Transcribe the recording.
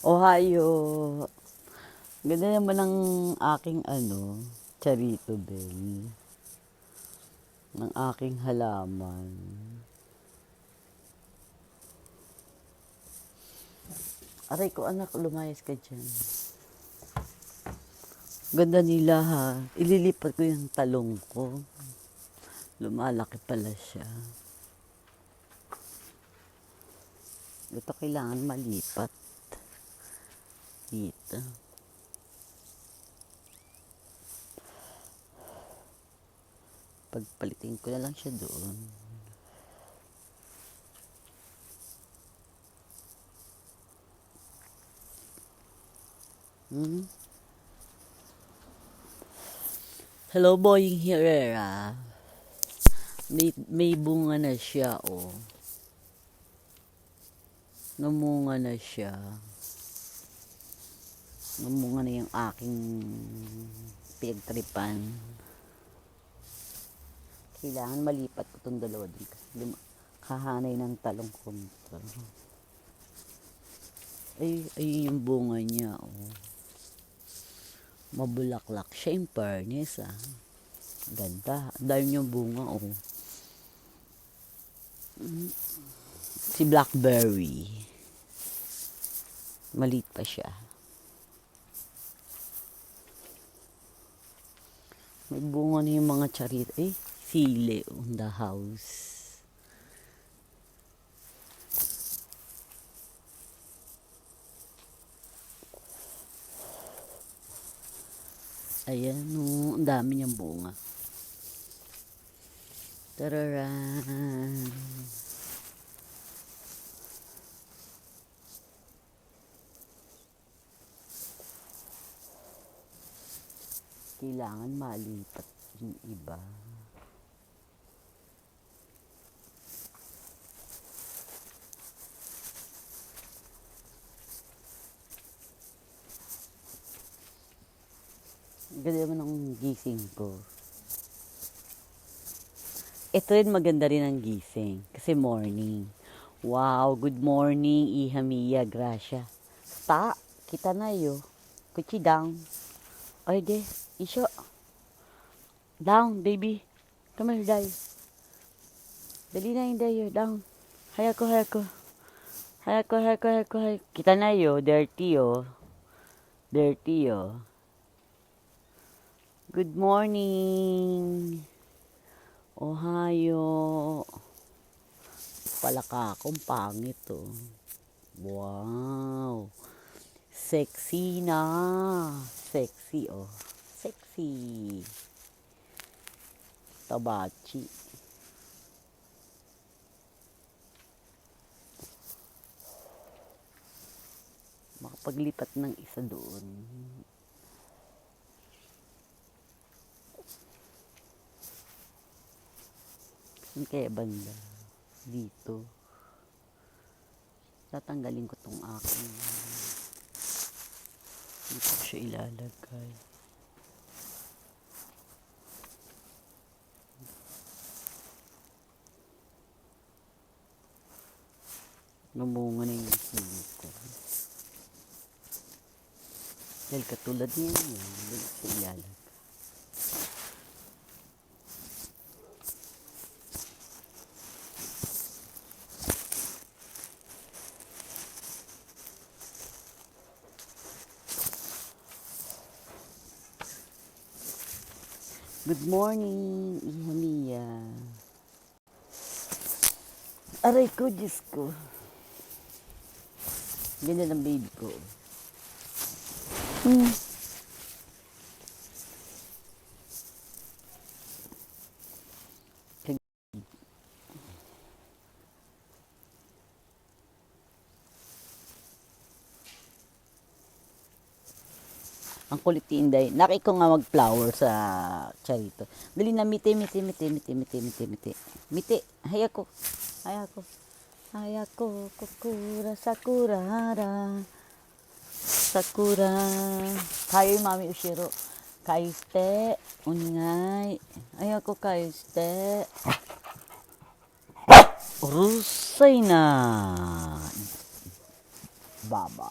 Ohio. Ganda naman ng aking charito bell. Ng aking halaman. Aray ko anak, lumayas ka dyan. Ganda nila ha. Ililipat ko yung talong ko. Lumalaki pala siya. Ito kailangan malipat. Dito. Pagpalitin ko na lang siya doon. Hello, Boying Herrera. May bunga na siya, oh. Namunga na siya. Namunga na yung aking pinagtripan. Kailangan malipat ko itong dalawa din kasi kahanay ng talong ko nito. Ay yung bunga niya, oh. Mabulaklak siya in fairness, ah. Ganda. Dahil yung bunga, oh. Si blackberry. Maliit pa siya. May bunga na yung mga charito. Sili on the house. Ayan, oh, ang dami niyang bunga. Tararan. Kailangan malipat yung iba. Ganda naman ang gising ko. Ito rin maganda rin ang gising. Kasi morning. Wow, good morning, Iha Mia, Gracia. Kita na yo. Kuchi down. Ay de, isyo. Down, baby. Come here, day. Dali na yung day, down. Hayako. Hayako. Kita na yo, dirty yo. Dirty yo. Good morning. Ohio. Palaka akong pangit, oh. Wow. Sexy na. Sexy, oh. Sexy. Tabachi. Makapaglipat ng isa doon. Saan kaya banda? Dito. Tatanggalin ko tong aking. Dito ko siya ilalagay. Namunga na yung sili ko. Dahil katulad niya yun, dito ko siya ilalagay. Good morning, Iha Mia. Aray ko, Diyos ko. Ganyan ang baby ko. Ang kulit ni Inday. Naki ko nga mag-flower sa charito. Dali na, miti. Miti. Hayako. Kukura, sakurara. Sakura. Kayo, Mami Ushiro. Kaiste. Uningay. Hayako, kaiste. Urusay na. Baba.